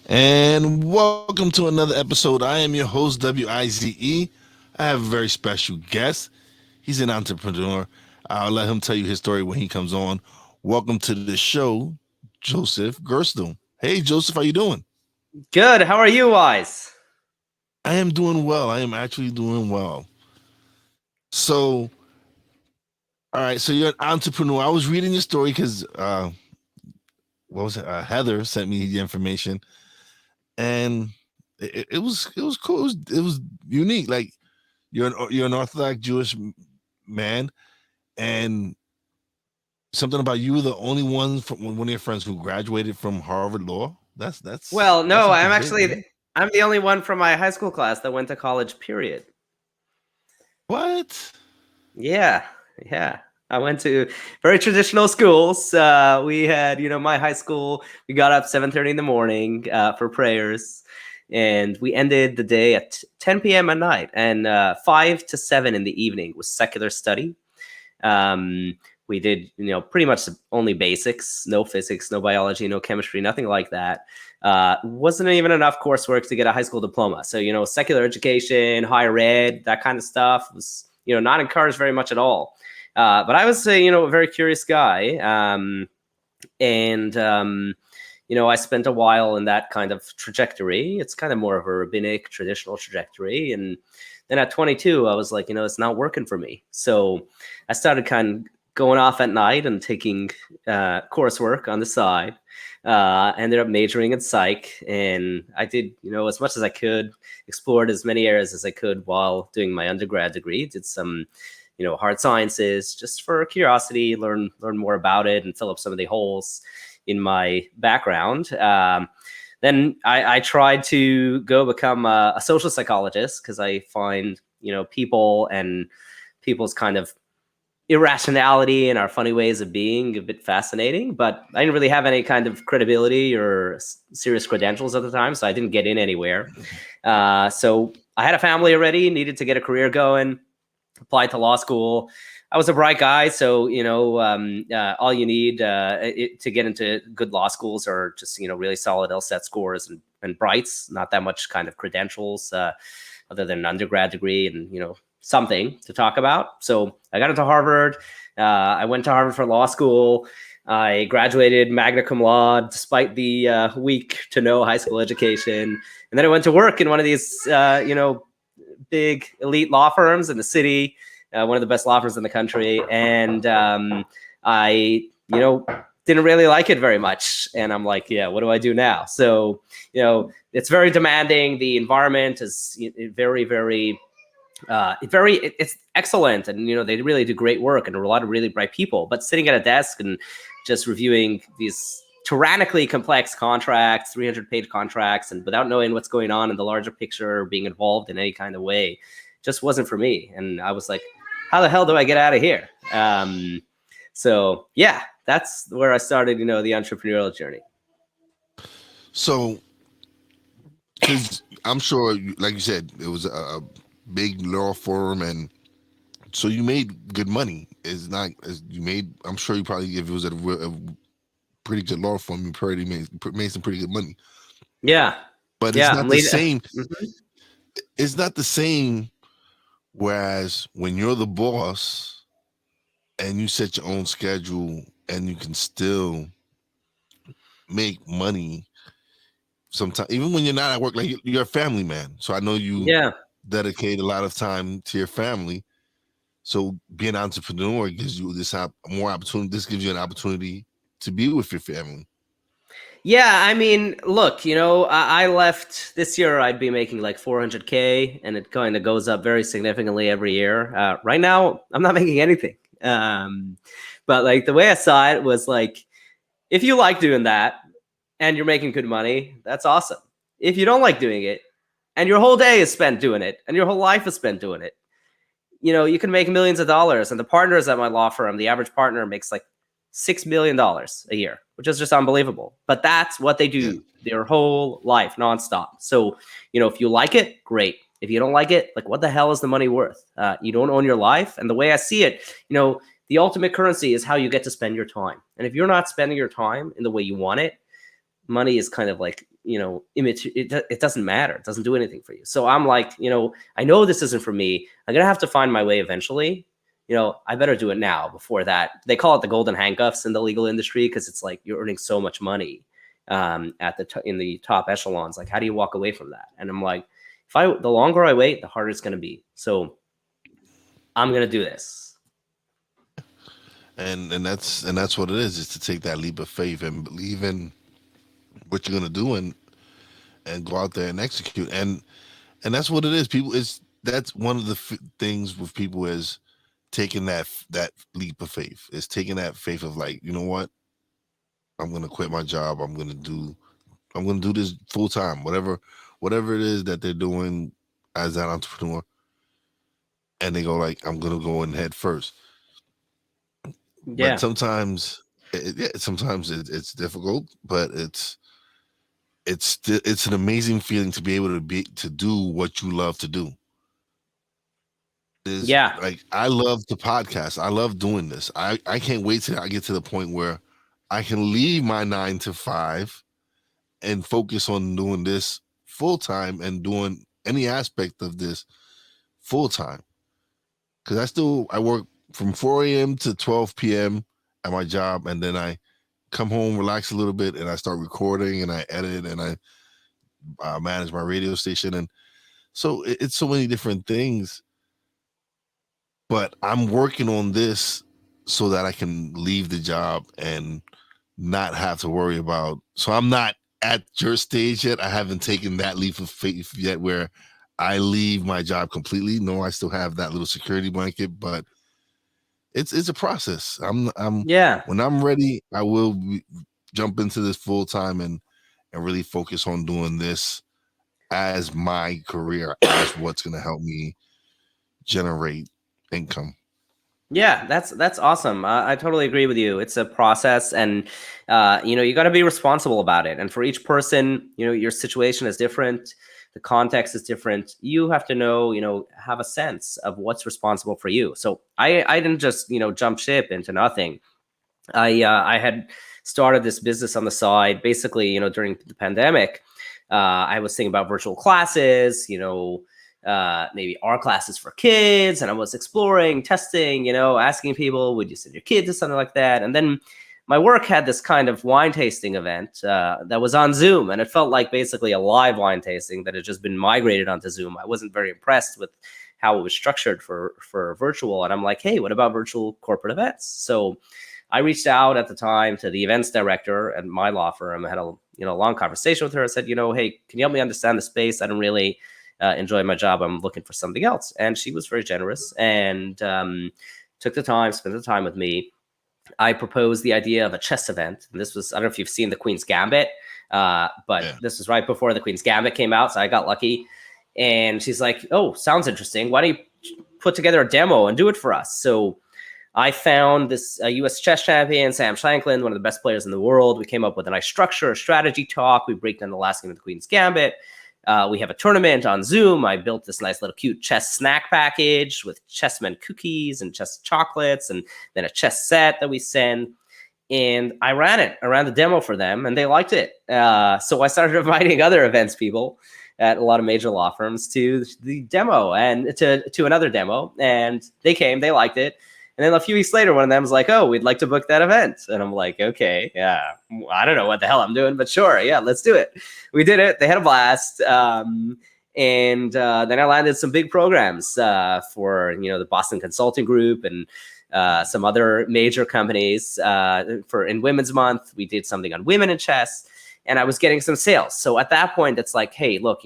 And welcome to another episode. I am your host, WIZE. I have a very special guest. He's an entrepreneur. I'll let him tell you his story when he comes on. Welcome to the show, Joseph Gerstel. Hey, Joseph, how you doing? Good. How are you, Wise? I am doing well. I am actually doing well. So, all right. So you're an entrepreneur. I was reading your story because what was it? Heather sent me the information, and it was cool. It was unique. Like you're an Orthodox Jewish man, and something about you were the only one from one of your friends who graduated from Harvard Law. Well, That's no, something big, man. I'm the only one from my high school class that went to college, period. What? Yeah, yeah. I went to very traditional schools. We had, my high school, we got up 7:30 in the morning for prayers, and we ended the day at 10 p.m. at night, and 5 to 7 in the evening was secular study. Um, we did, pretty much only basics, no physics, no biology, no chemistry, nothing like that. Wasn't even enough coursework to get a high school diploma. So, secular education, higher ed, that kind of stuff was, not encouraged very much at all. But I was, a very curious guy. And I spent a while in that kind of trajectory. It's kind of more of a rabbinic, traditional trajectory. And then at 22, I was like, it's not working for me. So I started kind of going off at night and taking coursework on the side. Ended up majoring in psych, and I did, as much as I could, explored as many areas as I could while doing my undergrad degree. Did some, hard sciences just for curiosity, learn more about it, and fill up some of the holes in my background. Then I tried to go become a social psychologist because I find, people and people's kind of irrationality and our funny ways of being a bit fascinating, but I didn't really have any kind of credibility or serious credentials at the time, so I didn't get in anywhere. So I had a family already, needed to get a career going, applied to law school. I was a bright guy, so all you need to get into good law schools are just really solid LSAT scores and brights, not that much kind of credentials other than an undergrad degree and something to talk about. So I got into Harvard. I went to Harvard for law school. I graduated magna cum laude despite the weak to no high school education. And then I went to work in one of these, big elite law firms in the city, one of the best law firms in the country. And I, didn't really like it very much. And I'm like, yeah, what do I do now? So, it's very demanding. The environment is very, very it's excellent, and they really do great work, and there are a lot of really bright people, but sitting at a desk and just reviewing these tyrannically complex contracts, 300-page contracts, and without knowing what's going on in the larger picture or being involved in any kind of way, just wasn't for me. And I was like, how the hell do I get out of here? So yeah, that's where I started the entrepreneurial journey. So, because I'm sure, like you said, it was a big law firm, and so you made good money. It's not as you made. I'm sure you probably, if it was a pretty good law firm, you probably made some pretty good money. Yeah, But it's yeah, not I'm the leading. same. It's not the same. Whereas when you're the boss and you set your own schedule and you can still make money sometimes, even when you're not at work, like you're a family man. So I know you Yeah. dedicate a lot of time to your family. So being an entrepreneur gives you more opportunity. This gives you an opportunity to be with your family. Yeah, I mean, look, I left this year. I'd be making like 400K, and it kind of goes up very significantly every year. Right now, I'm not making anything. But like the way I saw it was like, if you like doing that and you're making good money, that's awesome. If you don't like doing it, and your whole day is spent doing it, and your whole life is spent doing it, you can make millions of dollars. And the partners at my law firm, the average partner makes like $6 million a year, which is just unbelievable. But that's what they do their whole life, nonstop. So, if you like it, great. If you don't like it, like, what the hell is the money worth? You don't own your life. And the way I see it, the ultimate currency is how you get to spend your time. And if you're not spending your time in the way you want it, money is kind of like, it doesn't matter. It doesn't do anything for you. So I'm like, I know this isn't for me. I'm going to have to find my way eventually. I better do it now before that. They call it the golden handcuffs in the legal industry, because it's like you're earning so much money in the top echelons. Like, how do you walk away from that? And I'm like, the longer I wait, the harder it's going to be. So I'm going to do this. And that's what it is to take that leap of faith and believe in what you're gonna do, and go out there and execute. And that's what it is. People is that's one of the things with people is taking that leap of faith. Is taking that faith of like, you know what, I'm gonna quit my job. I'm gonna do this full time. Whatever it is that they're doing as an entrepreneur, and they go like, I'm gonna go in head first. Yeah. But sometimes, sometimes it's difficult, but it's an amazing feeling to be able to do what you love to do. Is Yeah. like, I love the podcast. I love doing this. I can't wait till I get to the point where I can leave my 9 to 5 and focus on doing this full time and doing any aspect of this full time. Because I work from 4 a.m. to 12 p.m. at my job, and then I come home, relax a little bit, and I start recording and I edit and I manage my radio station. And so it's so many different things. But I'm working on this so that I can leave the job and not have to worry about. So I'm not at your stage yet. I haven't taken that leap of faith yet where I leave my job completely. No, I still have that little security blanket, but it's a process. Yeah. When I'm ready, I will jump into this full time and really focus on doing this as my career, as what's going to help me generate income. Yeah, that's awesome. I totally agree with you. It's a process, and you got to be responsible about it. And for each person, your situation is different, the context is different. You have to know, have a sense of what's responsible for you. So I didn't just jump ship into nothing. I had started this business on the side, basically, during the pandemic. I was thinking about virtual classes, maybe art classes for kids, and I was exploring, testing, asking people, would you send your kid to something like that? And then my work had this kind of wine tasting event that was on Zoom, and it felt like basically a live wine tasting that had just been migrated onto Zoom. I wasn't very impressed with how it was structured for virtual, and I'm like, hey, what about virtual corporate events? So I reached out at the time to the events director at my law firm. I had a long conversation with her. I said, hey, can you help me understand the space? I don't really enjoy my job. I'm looking for something else. And she was very generous and took the time, spent the time with me. I proposed the idea of a chess event. And this was, I don't know if you've seen the Queen's Gambit, but this was right before the Queen's Gambit came out. So I got lucky. And she's like, oh, sounds interesting. Why don't you put together a demo and do it for us? So I found this U.S. chess champion, Sam Shankland, one of the best players in the world. We came up with a nice structure, a strategy talk. We break down the last game of the Queen's Gambit. We have a tournament on Zoom. I built this nice little cute chess snack package with chessmen cookies and chess chocolates, and then a chess set that we send. And I ran the demo for them, and they liked it. So I started inviting other events people at a lot of major law firms to the demo and to another demo. And they came, they liked it. And then a few weeks later, one of them was like, oh, we'd like to book that event. And I'm like, okay, yeah, I don't know what the hell I'm doing, but sure, yeah, let's do it. We did it. They had a blast. And then I landed some big programs for, the Boston Consulting Group and some other major companies. In Women's Month, we did something on women in chess, and I was getting some sales. So at that point, it's like, hey, look,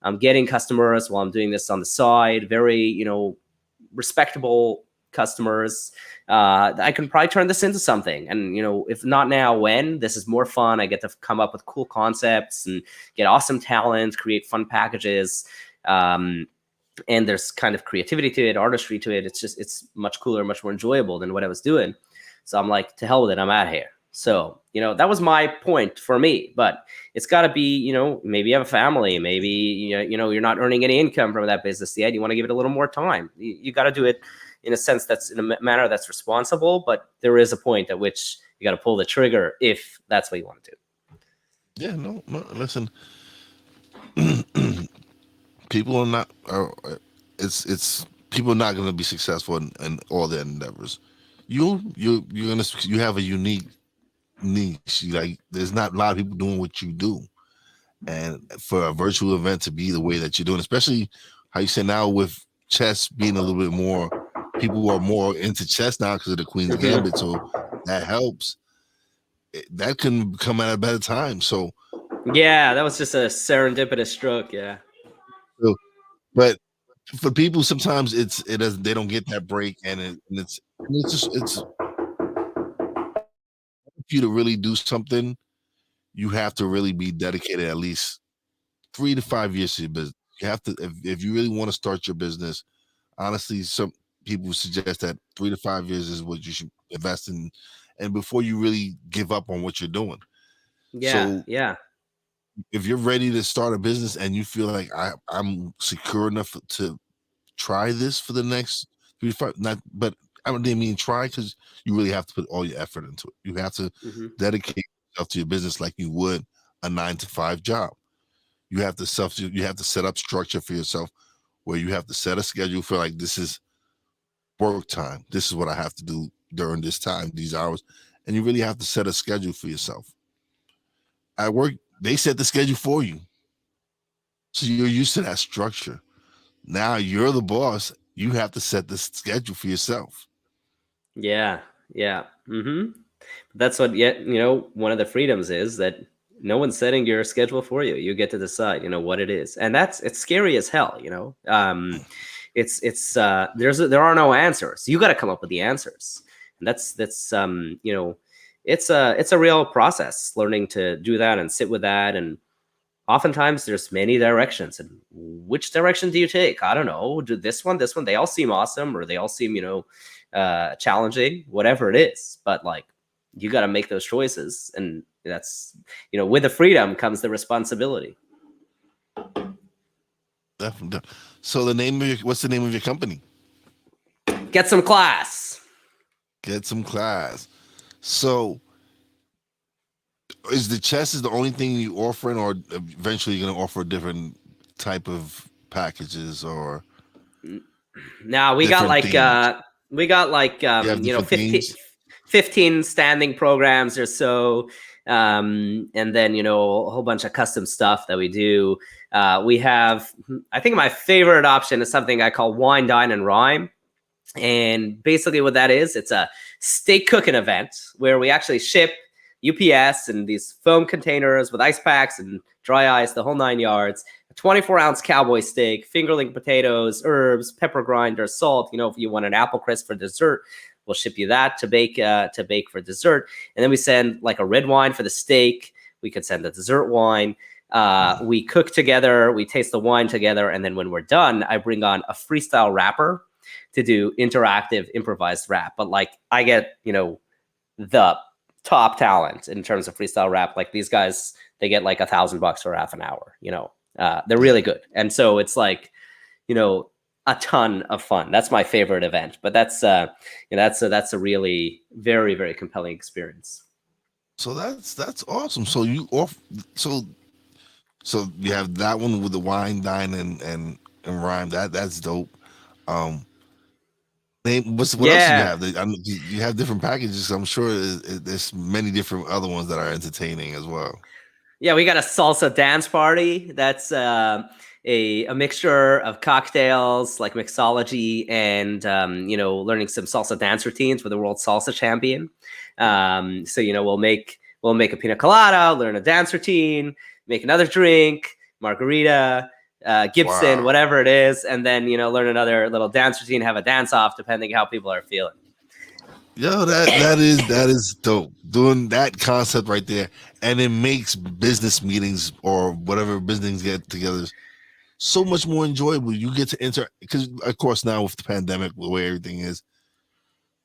I'm getting customers while I'm doing this on the side, very, respectable customers. I can probably turn this into something. And, if not now, when? This is more fun. I get to come up with cool concepts and get awesome talent, create fun packages. And there's kind of creativity to it, artistry to it. It's much cooler, much more enjoyable than what I was doing. So I'm like, to hell with it, I'm out here. So, that was my point for me, but it's got to be, maybe you have a family, maybe, you're not earning any income from that business yet. You want to give it a little more time. You got to do it in a sense that's in a manner that's responsible, but there is a point at which you got to pull the trigger if that's what you want to do. Yeah, no, no. Listen, people are not. It's people are not going to be successful in all their endeavors. You're gonna you have a unique niche. Like there's not a lot of people doing what you do, and for a virtual event to be the way that you're doing, especially how you say now with chess being a little bit more, people are more into chess now because of the Queen's Gambit, Hmm. so that helps. That can come at a better time. Yeah, that was just a serendipitous stroke. Yeah. So but for people, sometimes it does they don't get that break, and it's just it's for you to really do something. You have to really be dedicated at least 3 to 5 years to your business. You have to if you really want to start your business. Honestly, some people suggest that 3 to 5 years is what you should invest in, and before you really give up on what you're doing. Yeah. So Yeah. if you're ready to start a business and you feel like I'm secure enough to try this for the next 3 to 5, not, but I didn't mean try because you really have to put all your effort into it. You have to Hmm. dedicate yourself to your business like you would a 9 to 5 job. You have to set up structure for yourself where you have to set a schedule for like this is work time. This is what I have to do during this time, these hours. And you really have to set a schedule for yourself. At work, they set the schedule for you. So you're used to that structure. Now you're the boss. You have to set the schedule for yourself. Yeah. Yeah. Hmm. That's what yet one of the freedoms is that no one's setting your schedule for you. You get to decide what it is, and it's scary as hell. There are no answers. You got to come up with the answers, and it's a real process learning to do that and sit with that. And oftentimes there's many directions, and which direction do you take? I don't know. Do this one, they all seem awesome, or they all seem challenging, whatever it is. But like, you got to make those choices, and that's with the freedom comes the responsibility. Definitely. So what's the name of your company? Get some class. Get some class. So is the chess is the only thing you offering, or eventually you're gonna offer different type of packages or Now different themes? we got like You have different 15, themes. 15 standing programs or so, and then a whole bunch of custom stuff that we do. We have, I think my favorite option is something I call wine, dine, and rhyme. And basically, what that is, it's a steak cooking event where we actually ship UPS and these foam containers with ice packs and dry ice, the whole 9 yards. A 24-ounce cowboy steak, fingerling potatoes, herbs, pepper grinder, salt. If you want an apple crisp for dessert, we'll ship you that to bake for dessert. And then we send like a red wine for the steak. We could send the dessert wine. We cook together, we taste the wine together, and then when we're done, I bring on a freestyle rapper to do interactive improvised rap. But like, I get the top talent in terms of freestyle rap. Like, these guys, they get like $1,000 for half an hour. They're Yeah. really good, and so it's like you know a ton of fun. That's my favorite event. But that's a really very, very compelling experience. So that's awesome. So you off so so you have that one with the wine, dine, and rhyme. That's dope. Um, what else do you Yeah. have? You have different packages. I'm sure there's many different other ones that are entertaining as well. Yeah, we got a salsa dance party. That's a mixture of cocktails like mixology and learning some salsa dance routines for the world salsa champion. So we'll make a pina colada, learn a dance routine, make another drink, margarita, Gibson, Wow. whatever it is, and then learn another little dance routine, have a dance off depending how people are feeling. Yo, that is dope. Doing that concept right there, and it makes business meetings or whatever business get together so much more enjoyable. You get to because of course now with the pandemic, the way everything is,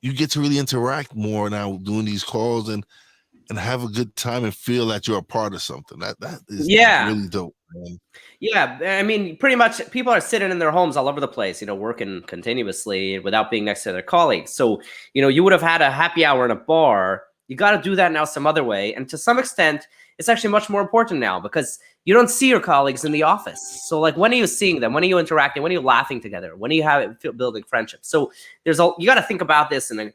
you get to really interact more now doing these calls and have a good time and feel that you're a part of something. That is Yeah. really dope, man. Yeah, I mean, pretty much people are sitting in their homes all over the place, working continuously without being next to their colleagues. So, you would have had a happy hour in a bar, You got to do that now some other way. And to some extent, it's actually much more important now because you don't see your colleagues in the office. So like, when are you seeing them? When are you interacting? When are you laughing together? When are you building friendships? So you got to think about this in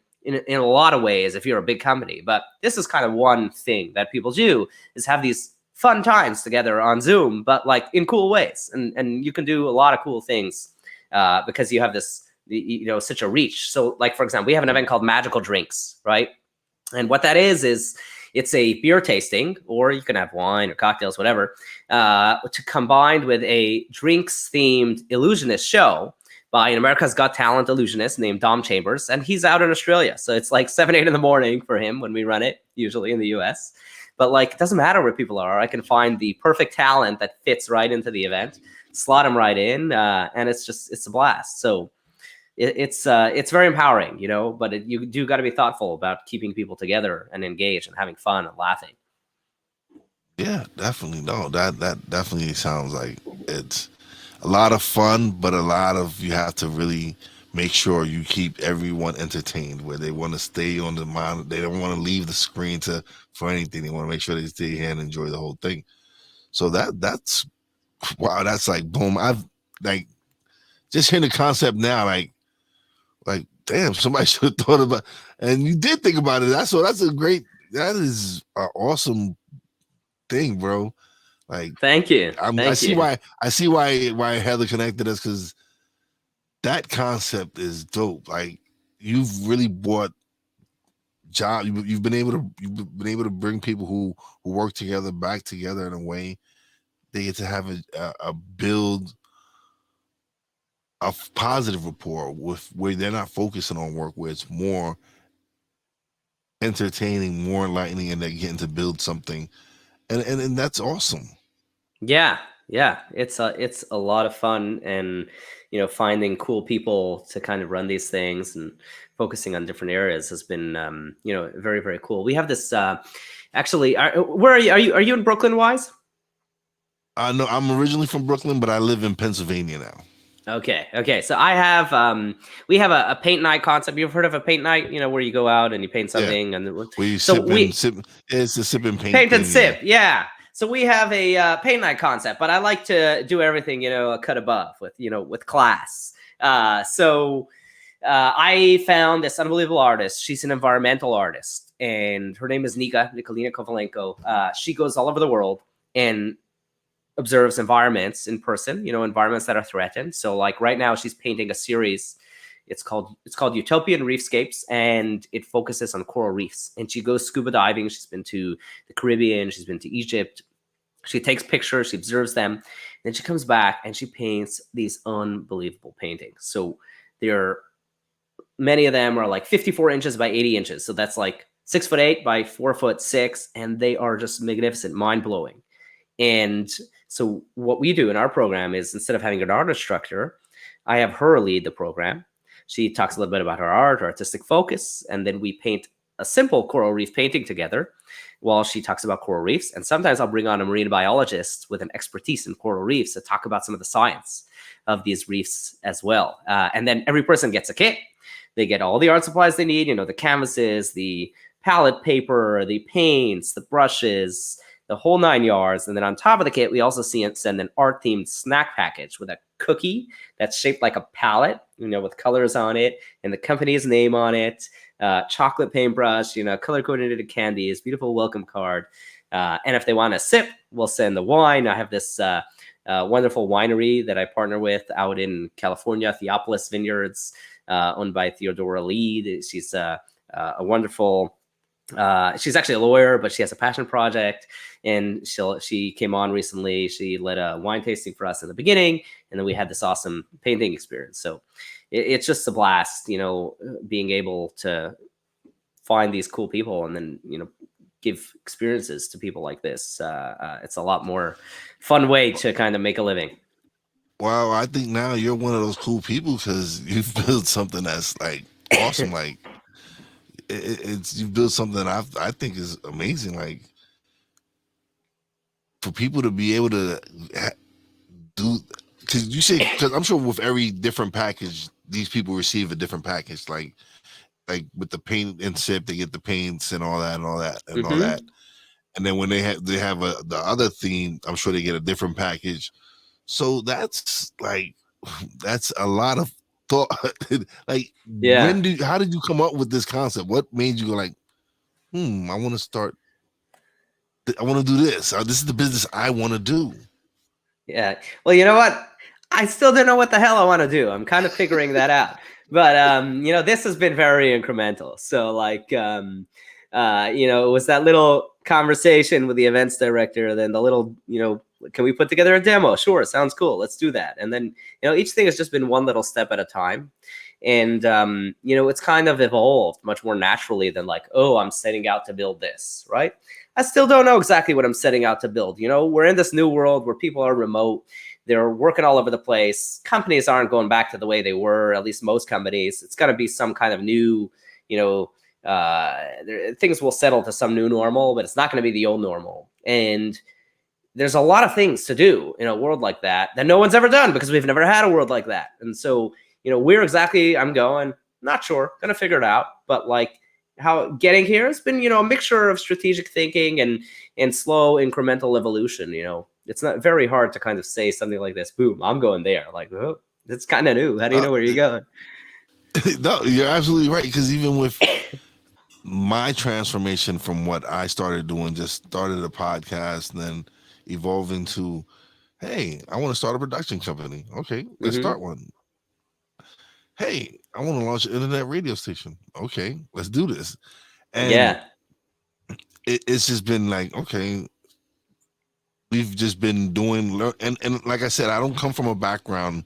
a lot of ways if you're a big company. But this is kind of one thing that people do, is have these fun times together on Zoom, but like in cool ways. And you can do a lot of cool things because you have this, such a reach. So like, for example, we have an event called Magical Drinks, right? And what that is it's a beer tasting, or you can have wine or cocktails, whatever, combined with a drinks themed illusionist show by an America's Got Talent illusionist named Dom Chambers. And he's out in Australia. So it's like 7, 8 in the morning for him when we run it, usually in the US. But like, it doesn't matter where people are. I can find the perfect talent that fits right into the event, slot them right in. And it's a blast. So it's very empowering, but you do got to be thoughtful about keeping people together and engaged and having fun and laughing. Yeah, definitely. No, that definitely sounds like it's a lot of fun, but a lot of, you have to really make sure you keep everyone entertained, where they want to stay on the mind. They don't want to leave the screen for anything. They want to make sure they stay here and enjoy the whole thing. So that's wow. That's like boom. I've like just hearing the concept now, like damn, somebody should have thought about. And you did think about it. That's a great. That is an awesome thing, bro. Like, Thank you. I see why Heather connected us, because that concept is dope. Like, you've really brought job. You've been able to bring people who work together back together in a way they get to have a build a positive rapport with, where they're not focusing on work, where it's more entertaining, more enlightening, and they're getting to build something, and that's awesome. Yeah, it's a lot of fun, and finding cool people to kind of run these things and focusing on different areas has been very, very cool. We have this actually. Where are you? Are you in Brooklyn, Wise? No, I'm originally from Brooklyn, but I live in Pennsylvania now. Okay. So we have a paint night concept. You've heard of a paint night, where you go out and you paint something, Yeah. and We so sip. It's a sip and paint. Paint and thing, sip, yeah. So we have a paint night concept, but I like to do everything, a cut above with class. I found this unbelievable artist. She's an environmental artist, and her name is Nikolina Kovalenko. She goes all over the world and observes environments in person, environments that are threatened. So like right now she's painting a series. It's called Utopian Reefscapes, and it focuses on coral reefs. And she goes scuba diving. She's been to the Caribbean. She's been to Egypt. She takes pictures. She observes them. Then she comes back and she paints these unbelievable paintings. So many of them are like 54 inches by 80 inches. So that's like 6'8" by 4'6", and they are just magnificent, mind blowing. And so what we do in our program is, instead of having an art instructor, I have her lead the program. She talks a little bit about her art, her artistic focus, and then we paint a simple coral reef painting together while she talks about coral reefs. And sometimes I'll bring on a marine biologist with an expertise in coral reefs to talk about some of the science of these reefs as well. And then every person gets a kit. They get all the art supplies they need, the canvases, the palette paper, the paints, the brushes, the whole 9 yards. And then on top of the kit, we also send an art-themed snack package with a cookie that's shaped like a palette, with colors on it and the company's name on it, chocolate paintbrush, color-coordinated candies, beautiful welcome card. And if they want to sip, we'll send the wine. I have this wonderful winery that I partner with out in California, Theopolis Vineyards, owned by Theodora Lead. She's a wonderful... she's actually a lawyer, but she has a passion project, and she came on recently. She led a wine tasting for us in the beginning, and then we had this awesome painting experience. So it's just a blast, being able to find these cool people and then, give experiences to people like this. It's a lot more fun way to kind of make a living. Wow, I think now you're one of those cool people, because you've built something that's like awesome. Like, it's you built something that I think is amazing. Like, for people to be able to do, because I'm sure with every different package, these people receive a different package. Like, like with the paint and sip, they get the paints and all that and all that and all that. Mm-hmm. And then when they have the other theme, I'm sure they get a different package. So that's like that's a lot of thought. Like, Yeah. how did you come up with this concept? What made you go like, I want to start. I want to do this. This is the business I want to do. Yeah. Well, you know what? I still don't know what the hell I want to do. I'm kind of figuring that out. But this has been very incremental. So like it was that little conversation with the events director, then the little, can we put together a demo? Sure, sounds cool. Let's do that. And then, each thing has just been one little step at a time. And it's kind of evolved much more naturally than like, oh, I'm setting out to build this, right? I still don't know exactly what I'm setting out to build. We're in this new world where people are remote. They're working all over the place. Companies aren't going back to the way they were, at least most companies. It's going to be some kind of new, things will settle to some new normal, but it's not going to be the old normal. And there's a lot of things to do in a world like that no one's ever done because we've never had a world like that. And so, where exactly I'm going, not sure, going to figure it out. But like, how getting here has been, a mixture of strategic thinking and slow incremental evolution. It's not very hard to kind of say something like this. Boom, I'm going there. Like, oh, it's kind of new. How do you know where you're going? No, you're absolutely right. Because even with my transformation from what I started doing, just started a podcast, and then evolved into, hey, I want to start a production company. Okay, let's Mm-hmm. start one. Hey, I want to launch an internet radio station. Okay, let's do this. And Yeah. it's just been like, okay, we've just been doing, and like I said, I don't come from a background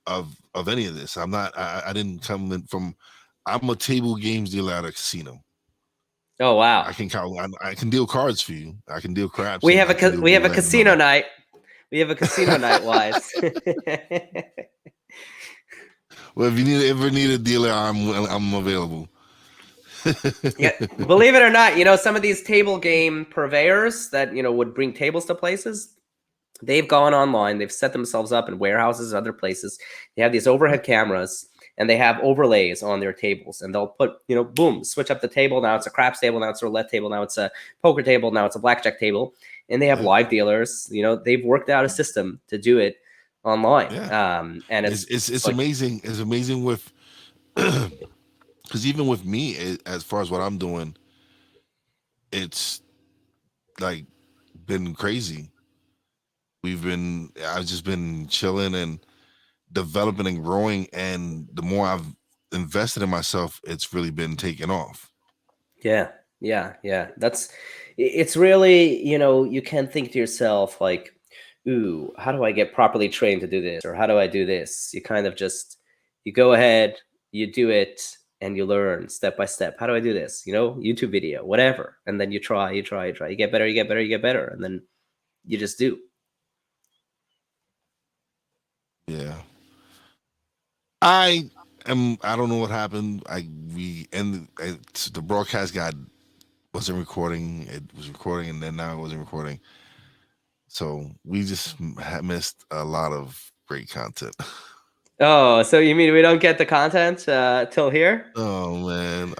of any of this. I'm not. I didn't come in from. I'm a table games dealer at a casino. Oh wow. I can count. I can deal cards for you. I can deal craps, We and have I can a deal we have a roulette and all casino that. night. We have a casino night, Wise. Well, if you ever need a dealer, I'm available. Yeah, believe it or not, some of these table game purveyors that would bring tables to places, they've gone online, they've set themselves up in warehouses, other places. They have these overhead cameras and they have overlays on their tables, and they'll put, boom, switch up the table. Now it's a craps table, now it's a roulette table, now it's a poker table, now it's a blackjack table, and they have Yeah. live dealers. They've worked out a system to do it online. Yeah, And it's like, amazing. It's amazing with because even with me, as far as what I'm doing, it's like been crazy. I've just been chilling and developing and growing, and the more I've invested in myself, it's really been taking off. yeah, yeah. It's really, you can think to yourself like, ooh, how do I get properly trained to do this? Or how do I do this? You kind of just, you go ahead, you do it, and you learn step by step. How do I do this? YouTube video, whatever. And then you try, you get better, you get better, you get better. And then you just do. Yeah, I am. I don't know what happened. The broadcast wasn't recording. It was recording, and then now it wasn't recording. So we just missed a lot of great content. Oh, so you mean we don't get the content till here? Oh man,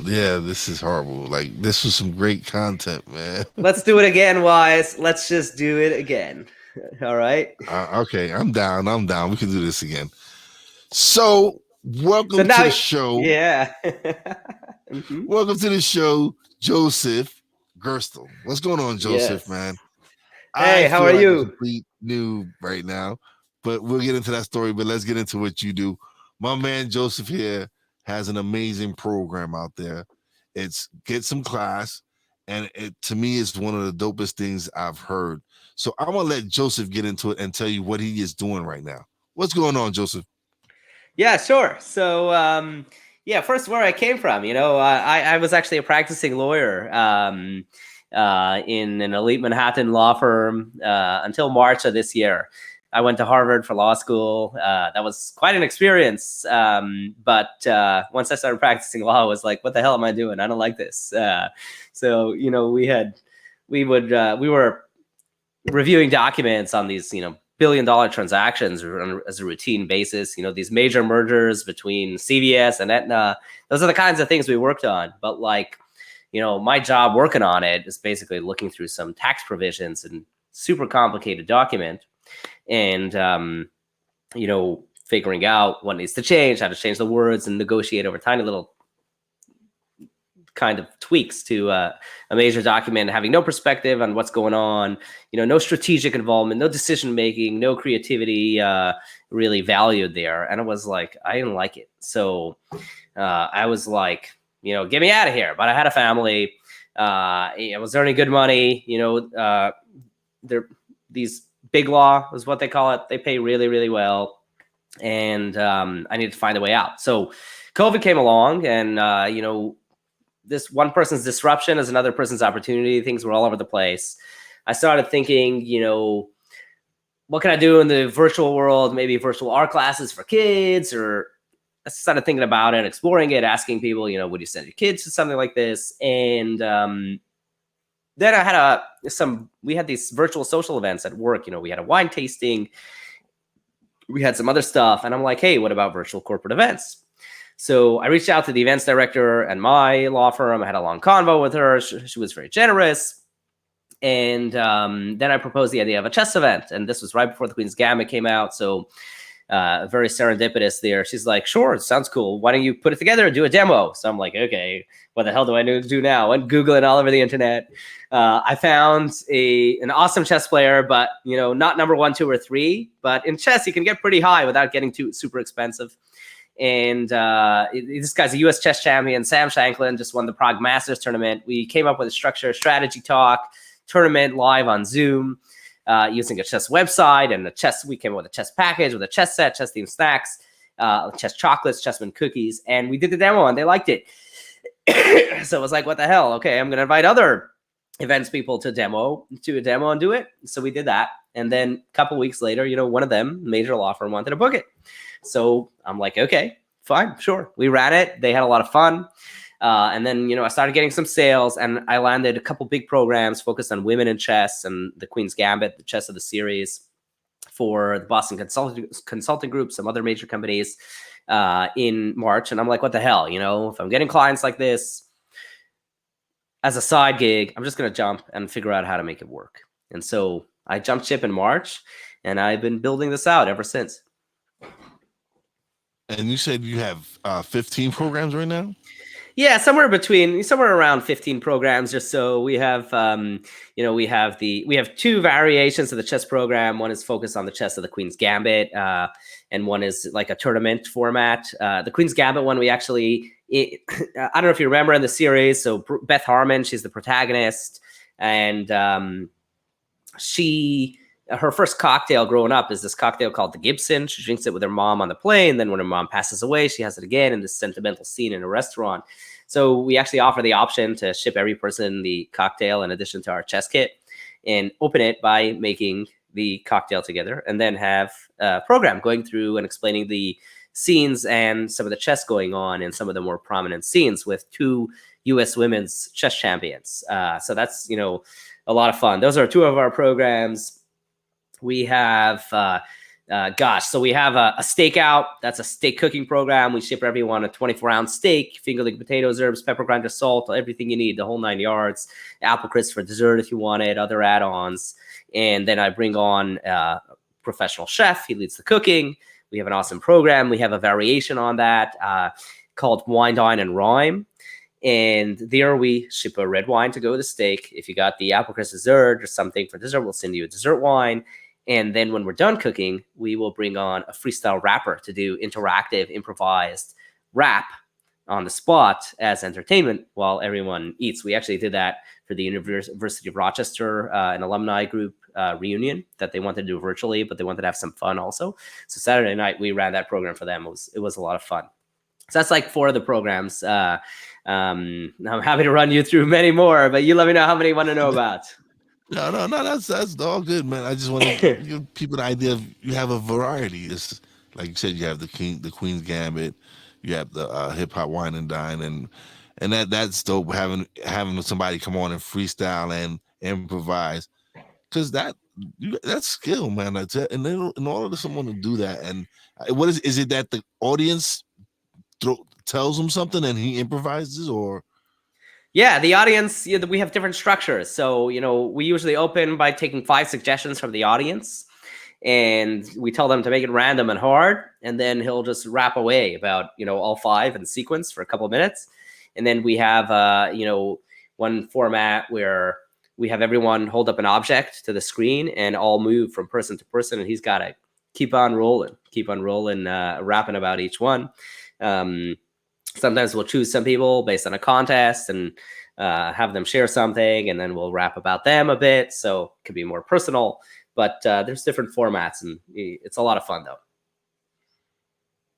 yeah, this is horrible. Like this was some great content, man. Let's do it again, Wise. Let's just do it again. All right. Okay, I'm down. I'm down. We can do this again. So, So welcome to now, the show. yeah. Mhm. Welcome to the show, Joseph Gerstel. What's going on, Joseph, man? Yes. I Hey, how feel are like a you? complete noob right now, but we'll get into that story. But let's get into what you do. My man Joseph here has an amazing program out there. It's Get Some Class, and it to me is one of the dopest things I've heard. So I'm gonna let Joseph get into it and tell you what he is doing right now. What's going on, Joseph? Yeah, sure. So, yeah, first where I came from, I was actually a practicing lawyer in an elite Manhattan law firm until March of this year. I went to Harvard for law school. That was quite an experience. But once I started practicing law, I was like, what the hell am I doing? I don't like this. So, we were reviewing documents on these, billion-dollar transactions as a routine basis. These major mergers between CVS and Aetna. Those are the kinds of things we worked on. But like, my job working on it is basically looking through some tax provisions and super complicated document, and figuring out what needs to change, how to change the words, and negotiate over tiny little kind of tweaks to a major document, having no perspective on what's going on, no strategic involvement, no decision making, no creativity really valued there. And it was like, I didn't like it. So I was like, get me out of here. But I had a family. I was earning good money. These big law is what they call it. They pay really, really well. And I needed to find a way out. So COVID came along, and this one person's disruption is another person's opportunity. Things were all over the place. I started thinking, what can I do in the virtual world? Maybe virtual art classes for kids, or I started thinking about it, exploring it, asking people, would you send your kids to something like this? And then I had we had these virtual social events at work. We had a wine tasting, we had some other stuff, and I'm like, hey, what about virtual corporate events? So I reached out to the events director at my law firm. I had a long convo with her. She was very generous. And then I proposed the idea of a chess event. And this was right before the Queen's Gambit came out. So very serendipitous there. She's like, sure, sounds cool. Why don't you put it together and do a demo? So I'm like, okay, what the hell do I need to do now? And Googling all over the internet. I found an awesome chess player, but not number 1, 2, or 3. But in chess, you can get pretty high without getting too super expensive. And this guy's a U.S. chess champion. Sam Shanklin just won the Prague Masters tournament. We came up with a structure, strategy talk, tournament live on Zoom, using a chess website and we came up with a chess package with a chess set, chess themed snacks, chess chocolates, chessman cookies. And we did the demo and they liked it. So it was like, what the hell? Okay, I'm going to invite other events people to a demo and do it. So we did that. And then a couple weeks later, one of them, major law firm, wanted to book it. So I'm like, okay, fine, sure. We ran it. They had a lot of fun. And then, I started getting some sales, and I landed a couple big programs focused on women in chess and the Queen's Gambit, the chess of the series, for the Boston Consulting Group, some other major companies in March. And I'm like, what the hell? If I'm getting clients like this as a side gig, I'm just going to jump and figure out how to make it work. And so I jumped ship in March, and I've been building this out ever since. And you said you have 15 programs right now? Yeah, somewhere around 15 programs or so. We have, we have 2 variations of the chess program. One is focused on the chess of the Queen's Gambit, and one is like a tournament format. The Queen's Gambit one, I don't know if you remember in the series. So Beth Harmon, she's the protagonist, and her first cocktail growing up is this cocktail called the Gibson. She drinks it with her mom on the plane. Then when her mom passes away, she has it again in this sentimental scene in a restaurant. So we actually offer the option to ship every person the cocktail in addition to our chess kit, and open it by making the cocktail together, and then have a program going through and explaining the scenes and some of the chess going on in some of the more prominent scenes with 2 U.S. women's chess champions. So that's, a lot of fun. Those are 2 of our programs. We have, so we have a stakeout. That's a steak cooking program. We ship everyone a 24-ounce steak, fingerling potatoes, herbs, pepper grinder, salt, everything you need, the whole 9 yards. Apple crisp for dessert if you wanted, other add-ons. And then I bring on a professional chef. He leads the cooking. We have an awesome program. We have a variation on that called Wine, Dine, and Rhyme. And there we ship a red wine to go with the steak. If you got the apple crisp dessert or something for dessert, we'll send you a dessert wine. And then when we're done cooking, we will bring on a freestyle rapper to do interactive, improvised rap on the spot as entertainment while everyone eats. We actually did that for the University of Rochester, an alumni group reunion that they wanted to do virtually, but they wanted to have some fun also. So Saturday night, we ran that program for them. It was a lot of fun. So that's like 4 of the programs. I'm happy to run you through many more, but you let me know how many you want to know about. No, that's all good, man. I just want to give people the idea of you have a variety. It's like you said, you have the Queen's Gambit, you have the hip hop wine and dine, and that's dope. Having somebody come on and freestyle and improvise, because that that's skill, man. That's it. And then in order for someone to do that, and what is it that the audience tells him something and he improvises, or Yeah, the audience, we have different structures. So, we usually open by taking 5 suggestions from the audience, and we tell them to make it random and hard, and then he'll just rap away about, all 5 in sequence for a couple of minutes. And then we have, one format where we have everyone hold up an object to the screen and all move from person to person, and he's got to keep on rolling, rapping about each one. Sometimes we'll choose some people based on a contest and have them share something, and then we'll rap about them a bit. So it could be more personal, but there's different formats, and it's a lot of fun though.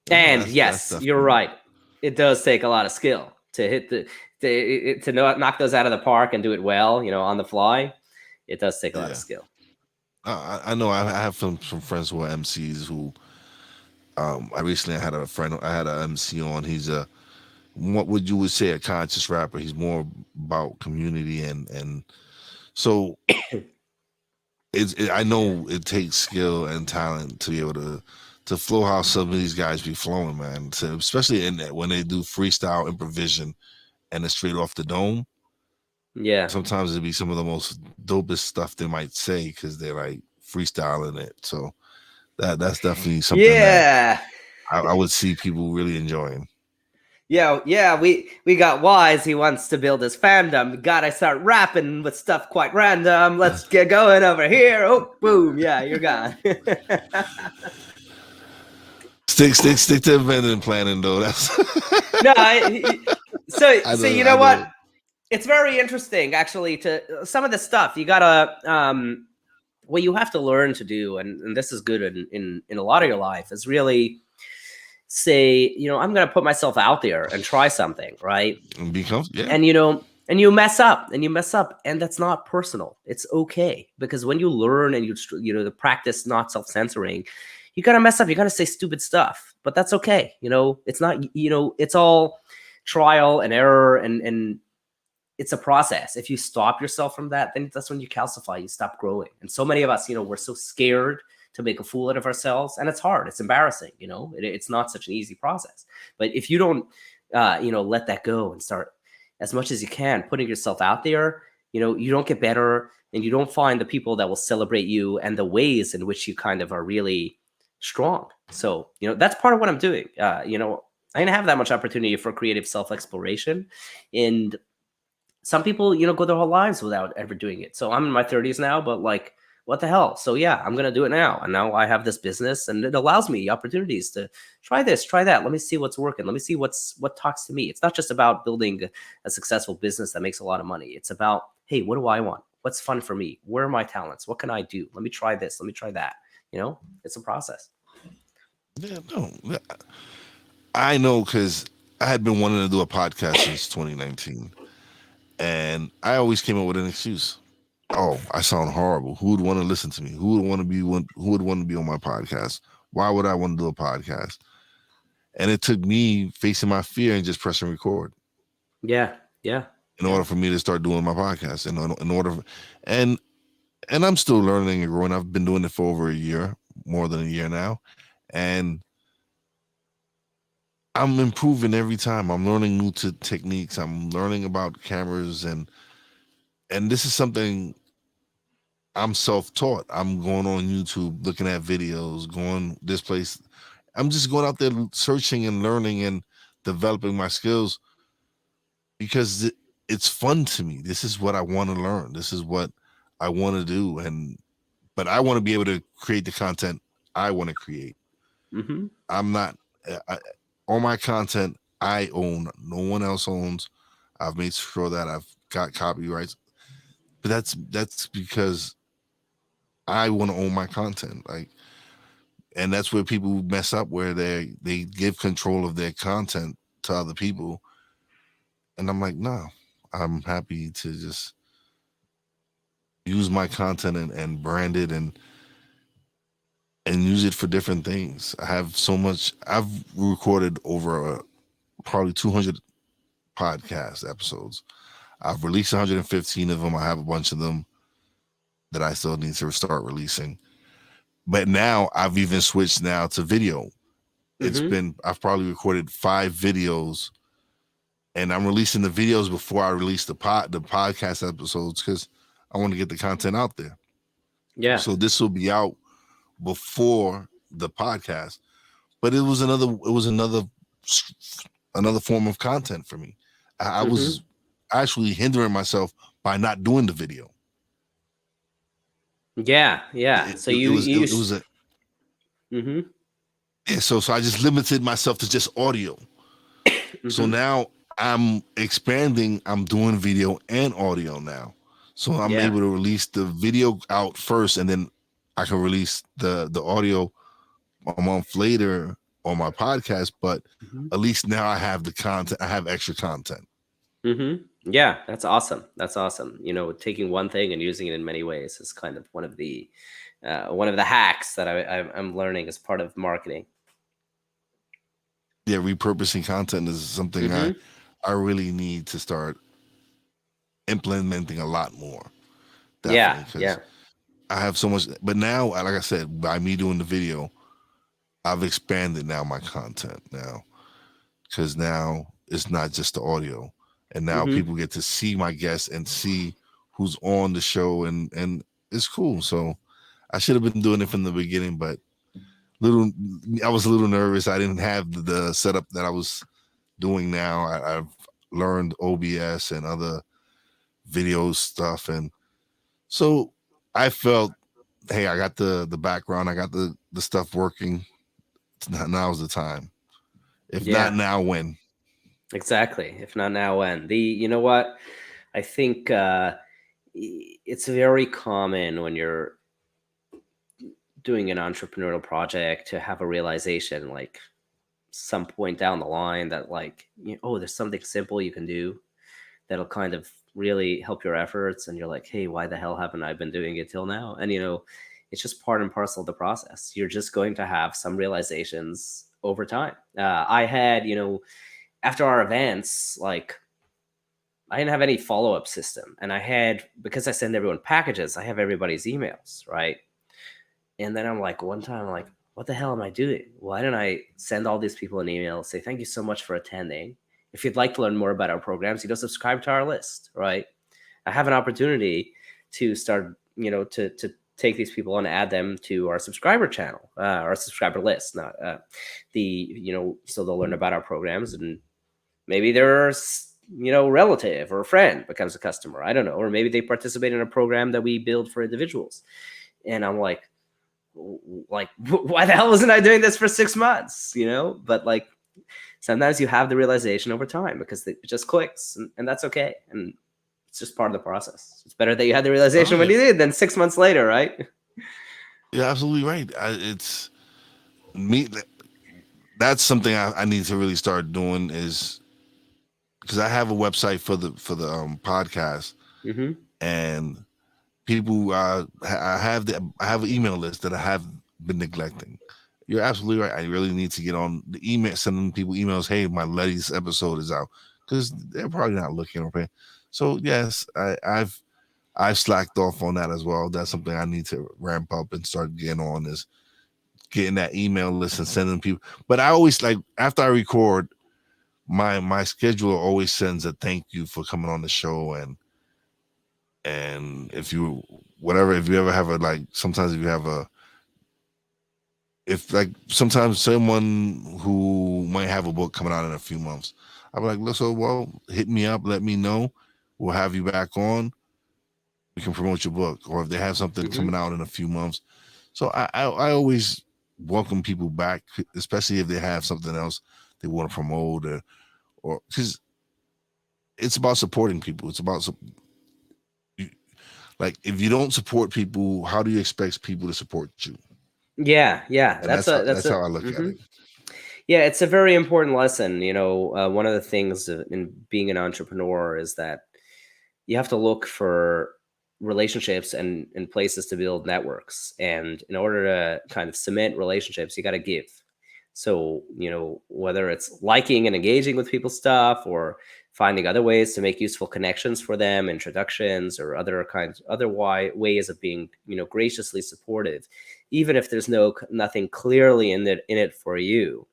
And yes, you're right. It does take a lot of skill to hit to knock those out of the park and do it well, on the fly. It does take a lot of skill. I know I have some friends who are MCs who I recently had I had an MC on. He's what would you would say a conscious rapper. He's more about community and so I know it takes skill and talent to be able to flow how some of these guys be flowing, man. So especially when they do freestyle improvisation and it's straight off the dome. Yeah. Sometimes it'd be some of the most dopest stuff they might say because they're like freestyling it. So that's definitely something that I would see people really enjoying. Yeah, we got Wise. He wants to build his fandom. Gotta start rapping with stuff quite random. Let's get going over here. Oh, boom. Yeah, you're gone. Stick to inventing and planning though. That's no. So you know what? It's very interesting actually. To some of the stuff you gotta what you have to learn to do, and this is good in a lot of your life, is really say, I'm going to put myself out there and try something, right? And and you mess up and that's not personal. It's okay, because when you learn and the practice not self-censoring, you got to mess up, you got to say stupid stuff, but that's okay. It's not, it's all trial and error, and it's a process. If you stop yourself from that, then that's when you calcify, you stop growing. And so many of us, we're so scared to make a fool out of ourselves, and it's hard, it's embarrassing, it's not such an easy process. But if you don't let that go and start as much as you can putting yourself out there, you don't get better, and you don't find the people that will celebrate you and the ways in which you kind of are really strong. So that's part of what I'm doing. I didn't have that much opportunity for creative self-exploration, and some people go their whole lives without ever doing it. So I'm in my 30s now, but like, what the hell? So yeah, I'm going to do it now. And now I have this business, and it allows me opportunities to try this, try that. Let me see what's working. Let me see what talks to me. It's not just about building a successful business that makes a lot of money. It's about, hey, what do I want? What's fun for me? Where are my talents? What can I do? Let me try this. Let me try that. It's a process. Yeah, no. I know, because I had been wanting to do a podcast since 2019. And I always came up with an excuse. Oh, I sound horrible. Who would want to listen to me? Who would want to be on my podcast? Why would I want to do a podcast? And it took me facing my fear and just pressing record. Yeah. In order for me to start doing my podcast, and I'm still learning and growing. I've been doing it for over a year, more than a year now, and I'm improving every time. I'm learning new techniques. I'm learning about cameras, and this is something I'm self-taught. I'm going on YouTube, looking at videos, going this place. I'm just going out there searching and learning and developing my skills because it's fun to me. This is what I want to learn. This is what I want to do. But I want to be able to create the content I want to create. Mm-hmm. I'm not, all my content I own. No one else owns. I've made sure that I've got copyrights. But that's because I want to own my content. And that's where people mess up, where they give control of their content to other people. And I'm like, no, I'm happy to just use my content and brand it and use it for different things. I have so much. I've recorded over probably 200 podcast episodes. I've released 115 of them. I have a bunch of them that I still need to start releasing. But now I've even switched now to video. Mm-hmm. I've probably recorded 5 videos, and I'm releasing the videos before I release the podcast episodes because I want to get the content out there. Yeah. So this will be out before the podcast. But it was another form of content for me. I Mm-hmm. was actually hindering myself by not doing the video. Yeah. Yeah. It, So it, it was it, you it was a mm-hmm. yeah, so I just limited myself to just audio. So Mm-hmm. now I'm expanding. I'm doing video and audio now. So I'm Yeah. able to release the video out first, and then I can release the audio a month later on my podcast. But Mm-hmm. at least now I have the content. I have extra content. Mm-hmm. Yeah, that's awesome. That's awesome. Taking one thing and using it in many ways is kind of one of the hacks that I'm learning as part of marketing. Yeah, repurposing content is something I Mm-hmm. I really need to start implementing a lot more. Yeah. Definitely, because Yeah. I have so much. But now, like I said, by me doing the video, I've expanded now my content now because now it's not just the audio, and now Mm-hmm. people get to see my guests and see who's on the show, and it's cool. So I should have been doing it from the beginning, but little I was a little nervous. I didn't have the setup that I was doing now. I've learned OBS and other video stuff, and so I felt, hey, I got the background, I got the stuff working. Now's the time. If not Yeah. now, when? Exactly. If not now, when? You know what? I think it's very common when you're doing an entrepreneurial project to have a realization, like some point down the line, that like, oh, there's something simple you can do that'll kind of really help your efforts, and you're like, hey, why the hell haven't I been doing it till now? And it's just part and parcel of the process. You're just going to have some realizations over time. I had, after our events, like, I didn't have any follow-up system, and I had, because I send everyone packages, I have everybody's emails, right? And then I'm like, one time, I'm like, what the hell am I doing? Why don't I send all these people an email, say, thank you so much for attending. If you'd like to learn more about our programs, subscribe to our list, right? I have an opportunity to start, to take these people and add them to our subscriber channel, our subscriber list, not so they'll learn about our programs, and maybe there's, relative or a friend becomes a customer. I don't know. Or maybe they participate in a program that we build for individuals. And I'm like, why the hell wasn't I doing this for 6 months? But like, sometimes you have the realization over time because it just clicks, and that's okay. And it's just part of the process. It's better that you had the Oh realization when yeah, you did than 6 months later, right? you're absolutely right. It's me. That's something I need to really start doing is because I have a website for the podcast, Mm-hmm. and people I have an email list that I have been neglecting. You're absolutely right. I really need to get on the email, sending people emails. Hey, my latest episode is out because they're probably not looking or paying. So yes, I've slacked off on that as well. That's something I need to ramp up and start getting on is getting that email list and sending people. But I always like after I record, my scheduler always sends a thank you for coming on the show and if you whatever if you ever have a like sometimes if you have a if like sometimes someone who might have a book coming out in a few months, I'll be like, look, so well, hit me up, let me know, we'll have you back on, we can promote your book, or if they have something Mm-hmm. coming out in a few months. So I always welcome people back, especially if they have something else they want to promote or because it's about supporting people. It's about like if you don't support people, how do you expect people to support you? Yeah, yeah. And that's how I look at Mm-hmm. it. Yeah, it's a very important lesson. One of the things in being an entrepreneur is that you have to look for relationships and places to build networks. And in order to kind of cement relationships, you got to give. So, whether it's liking and engaging with people's stuff, or finding other ways to make useful connections for them, introductions, or other ways of being, graciously supportive, even if there's nothing clearly in it for you,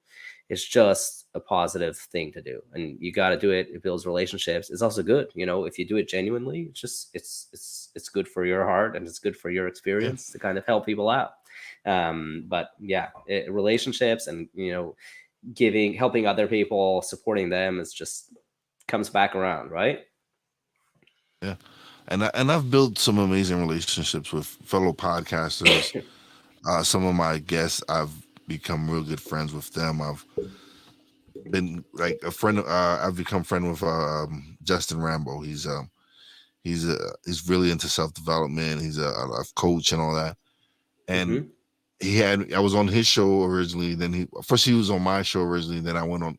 it's just a positive thing to do, and you got to do it. It builds relationships. It's also good, if you do it genuinely. It's good for your heart, and it's good for your Yeah. experience to kind of help people out. But yeah, relationships, and helping other people, supporting them, is just comes back around, right? Yeah. And I've built some amazing relationships with fellow podcasters. Some of my guests, I've become real good friends with them. I've been like a friend. I've become friend with Justin Rambo. He's really into self development. He's a coach and all that. And Mm-hmm. I was on his show originally. Then he was on my show originally. Then I went on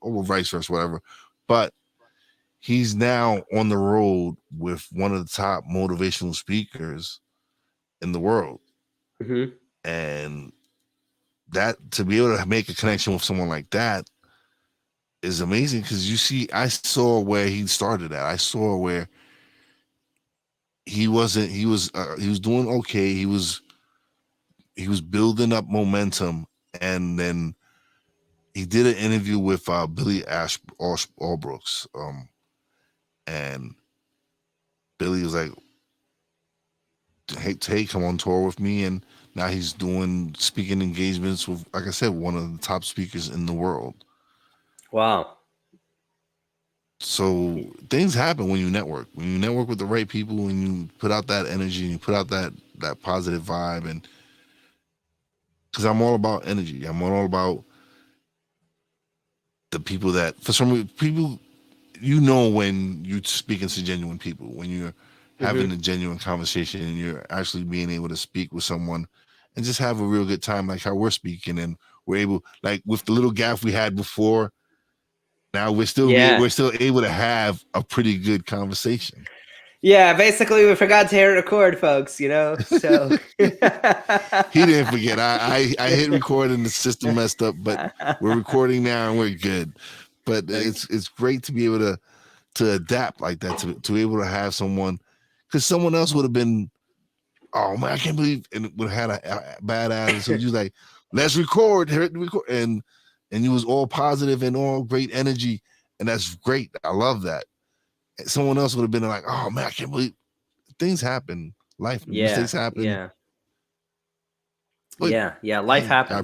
or vice versa, whatever. But he's now on the road with one of the top motivational speakers in the world, Mm-hmm. and that to be able to make a connection with someone like that is amazing because you see, I saw where he started at. I saw where he wasn't. He was doing okay. He was building up momentum, and then he did an interview with Billy Allbrooks, and Billy was like, hey, come on tour with me. And now he's doing speaking engagements with, like I said, one of the top speakers in the world. Wow. So things happen when you network. When you network with the right people, when you put out that energy and you put out that positive vibe, and because I'm all about energy, I'm all about the people that, for some people, when you're speaking to genuine people, when you're having Mm-hmm. a genuine conversation and you're actually being able to speak with someone and just have a real good time, like how we're speaking, and we're able, like with the little gap we had before, now Yeah. we're still able to have a pretty good conversation. Yeah, basically we forgot to hit record, folks, so He didn't forget. I hit record and the system messed up, but we're recording now and we're good. But Okay. it's great to be able to adapt like that, to be able to have someone, because someone else would have been, oh man, I can't believe, and would have had a bad attitude. You was like, let's record, and you was all positive and all great energy, and that's great. I love that. And someone else would have been like, oh man, I can't believe, things happen, life Yeah, mistakes happen. yeah, But yeah. Life hey, happens.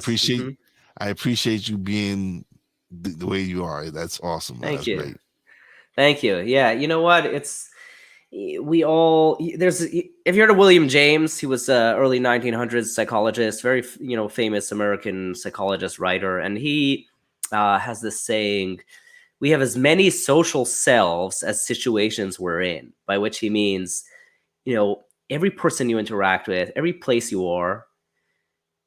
I appreciate you being the way you are. That's awesome, man. Thank That's you. great. Thank you. Yeah, you know what? We all there's if you heard of William James, he was a early 1900s psychologist, very famous American psychologist, writer, and he has this saying: "We have as many social selves as situations we're in." By which he means, every person you interact with, every place you are,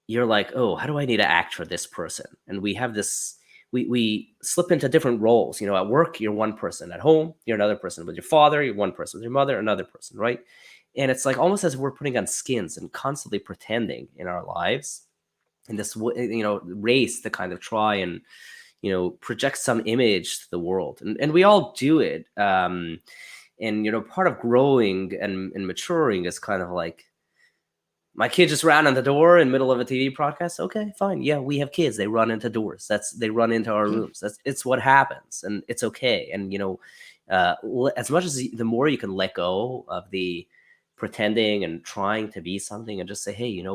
you're like, oh, how do I need to act for this person? And we have this, we slip into different roles. At work, you're one person. At home, you're another person. With your father, you're one person. With your mother, another person, right? And it's like almost as if we're putting on skins and constantly pretending in our lives in this, race to kind of try and, project some image to the world. And we all do it. And, part of growing and maturing is kind of like, my kid just ran on the door in the middle of a TV broadcast. Okay, fine. Yeah, we have kids. They run into doors. They run into our Yeah. rooms. It's what happens, and it's okay. And as much as the more you can let go of the pretending and trying to be something, and just say, hey,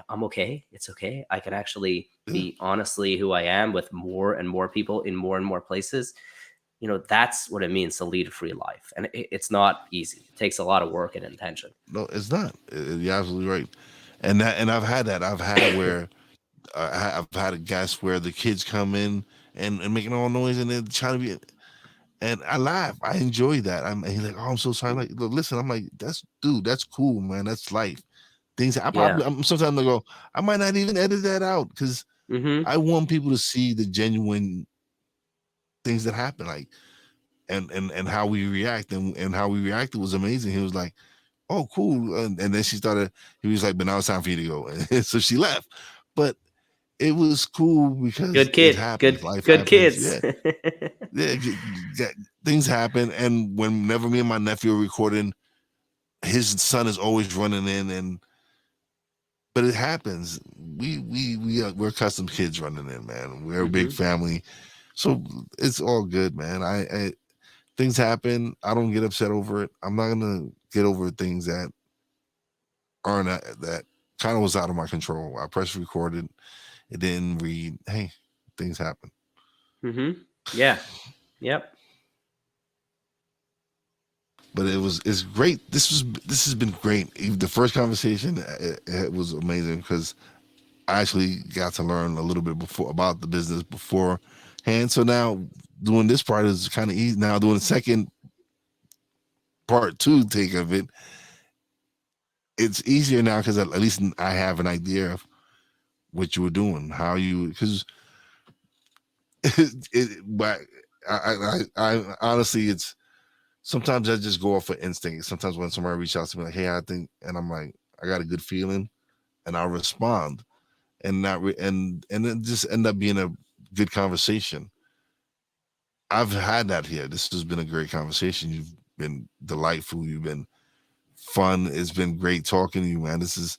I'm okay. It's okay. I can actually Yeah. be honestly who I am with more and more people in more and more places. That's what it means to lead a free life, and it's not easy. It takes a lot of work and intention. No, it's not. You're absolutely right. And I've had that. I've had where I've had a guest where the kids come in and making all noise and they're trying to be, and I laugh. I enjoy that. And he's like, oh, I'm so sorry. Like, look, listen, I'm like, that's cool, man. That's life. Things Yeah. sometimes I go, I might not even edit that out because Mm-hmm. I want people to see the genuine things that happen, like, and how we react, and how we reacted was amazing. He was like, oh, cool. And then she started, he was like, but now it's time for you to go. And so she left. But it was cool because Good it kid. happens. Good Life good happens. kids. Yeah, yeah. Things happen, and whenever me and my nephew are recording, his son is always running in, and but it happens. We're custom kids running in, man. We're a big Hmm. family, so it's all good, man. I things happen. I don't get upset over it. I'm not gonna get over things that aren't that kind of was out of my control. I pressed recorded. It didn't read. Hey, things happen. Hmm. Yeah. Yep. But it's great. This has been great. The first conversation, it was amazing because I actually got to learn a little bit before about the business beforehand. So now doing this part is kind of easy. Now doing the second part two take of it, it's easier now because at least I have an idea of what you were doing, how you because but I honestly it's sometimes I just go off of instinct. Sometimes when somebody reaches out to me like, hey, I think, and I'm like, I got a good feeling, and I respond, and not and it just end up being a good conversation. I've had that here. This has been a great conversation. You've been delightful. You've been fun. It's been great talking to you, man. This is,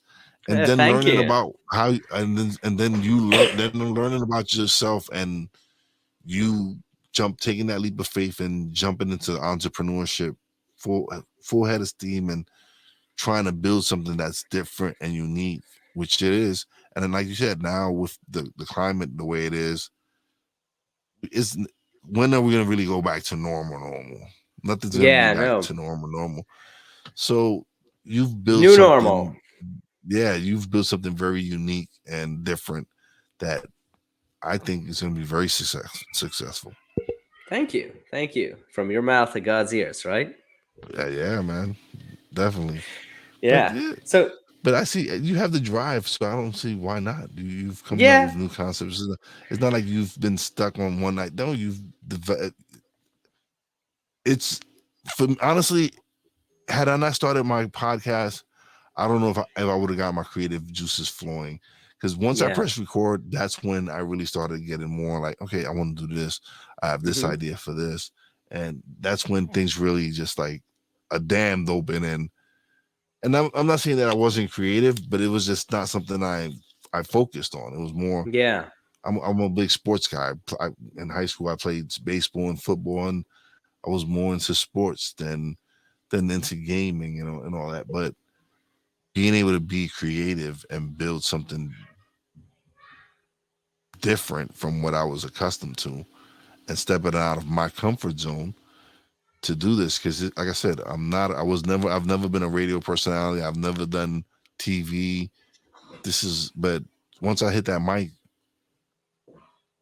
and then Thank learning you. about how, and then you learning about yourself, and you taking that leap of faith and jumping into entrepreneurship full head of steam and trying to build something that's different and unique, which it is. And then, like you said, now with the climate the way it is when are we gonna really go back to normal? Nothing's gonna be Yeah. back No. to normal. So you've built New normal. something, yeah, you've built something very unique and different that I think is gonna be very successful. Thank you. Thank you. From your mouth to God's ears, right? Yeah, man, definitely. But Yeah. yeah, So but I see you have the drive, so I don't see why not. You've coming up yeah. with new concepts. It's not like you've been stuck on one night. No, it's for honestly. Had I not started my podcast, I don't know if I would have got my creative juices flowing. Because once I Yeah. press record, that's when I really started getting more like, okay, I want to do this. I have this Hmm. idea for this, and that's when things really just like a damned open. And I'm not saying that I wasn't creative, but it was just not something I focused on. It was more. Yeah. I'm a big sports guy. In high school, I played baseball and football, and I was more into sports than into gaming, and all that. But being able to be creative and build something different from what I was accustomed to and stepping out of my comfort zone to do this because like I said, I've never been a radio personality. I've never done TV. But once I hit that mic,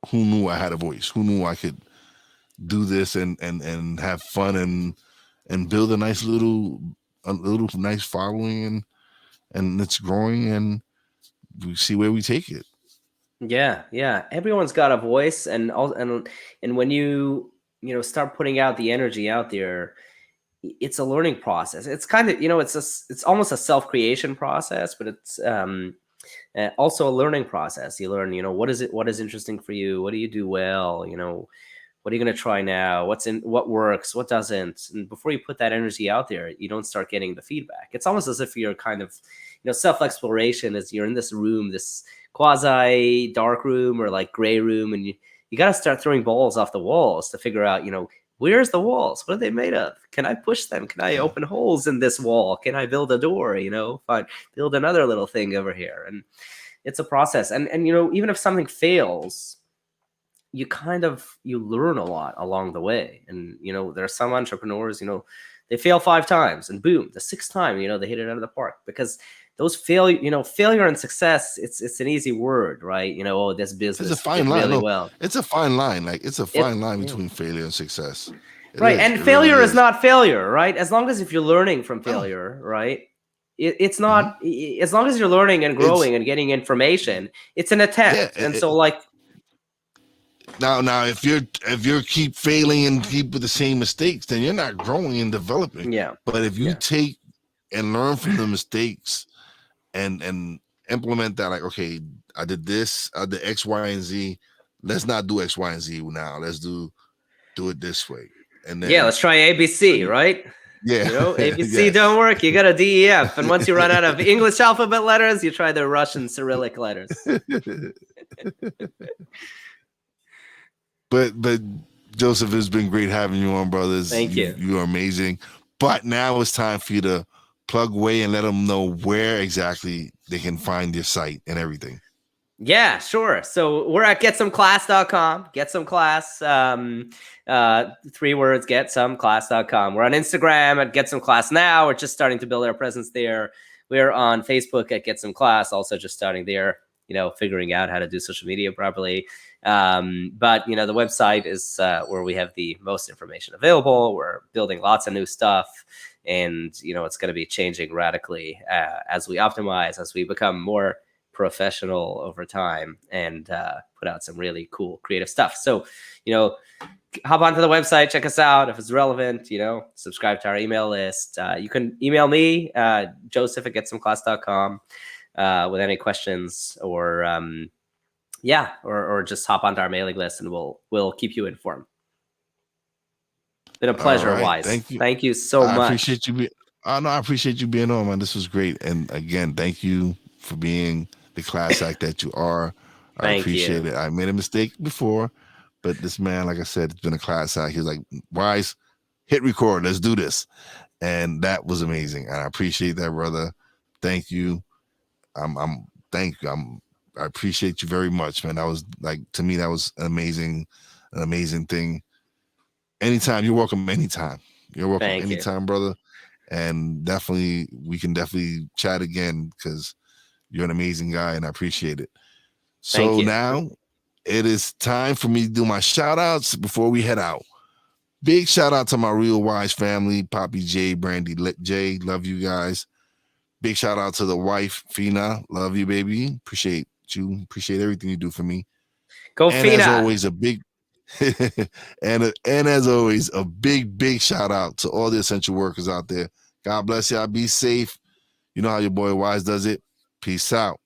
who knew I had a voice? Who knew I could do this and have fun and build a little nice following, and it's growing, and we see where we take it. Yeah. Yeah. Everyone's got a voice, and when start putting out the energy out there, it's a learning process. It's kind of it's almost a self creation process, but it's also a learning process. You learn, what is interesting for you, what do you do well, what are you going to try now, what works, what doesn't, and before you put that energy out there, you don't start getting the feedback. It's almost as if you're kind of, self exploration is you're in this room, this quasi dark room or like gray room, and you got to start throwing balls off the walls to figure out, where's the walls, what are they made of, can I push them, can I Yeah. open holes in this wall, can I build a door, fine, build another little thing over here. And it's a process. And even if something fails, you learn a lot along the way. And there are some entrepreneurs, they fail 5 times and boom, the sixth time, they hit it out of the park. Because those failure and success, it's an easy word, right? Oh, this It's a business fine did line. really No, well. it's a fine line. Like it's a It fine line Yeah. between failure and success. It Right. is. And It really failure is is. not failure, right? As long as if you're learning from No. failure, right? It's Hmm. not, as long as you're learning and It's growing and getting information, it's an yeah. attempt. And so, like, Now, if you're keep failing and keep with the same mistakes, then you're not growing and developing. yeah, But if you yeah, take and learn from the mistakes and implement that. Like, okay, I did this, I did X, Y, and Z. Let's not do X, Y, and Z now. Let's do it this way. And Yeah, then let's try so ABC, you, right? yeah, You know, ABC don't yes. work. You got a DEF, and once you run out of English alphabet letters, you try the Russian Cyrillic letters. but Joseph, it's been great having you on, brothers. Thank you. You are amazing. But now it's time for you to plug away and let them know where exactly they can find your site and everything. Yeah, sure. So we're at getsomeclass.com. Get some class. 3 words, getsomeclass.com. We're on Instagram at Get Some Class Now. We're just starting to build our presence there. We're on Facebook at Get Some Class, also just starting there, figuring out how to do social media properly. But the website is where we have the most information available. We're building lots of new stuff, and it's going to be changing radically as we optimize, as we become more professional over time, and put out some really cool creative stuff. So hop onto the website, check us out if it's relevant. Subscribe to our email list. You can email me, Joseph at getsomeclass.com, with any questions, or or just hop onto our mailing list, and we'll keep you informed. Been a pleasure, Right. Wise. Thank you. Thank you so much. Appreciate you. I appreciate you being on, man. This was great. And again, thank you for being the class act that you are. I Thank appreciate you. it. I made a mistake before, but this man, like I said, it's been a class act. He was like, Wise, hit record. Let's do this. And that was amazing. And I appreciate that, brother. Thank you. Thank you. I appreciate you very much, man. That was to me, that was an amazing thing. Anytime, you're welcome. Anytime, you're welcome. Thank you. Anytime, brother. And we can definitely chat again, because you're an amazing guy and I appreciate it. So now it is time for me to do my shout outs before we head out. Big shout out to my Real Wise family, Poppy J, Brandy J, love you guys. Big shout out to the wife, Fina, love you, baby. Appreciate you. Appreciate everything you do for me. Go and Fina. As always, a big and as always, a big shout out to all the essential workers out there. God bless y'all. Be safe. You know how your boy Wise does it. Peace out.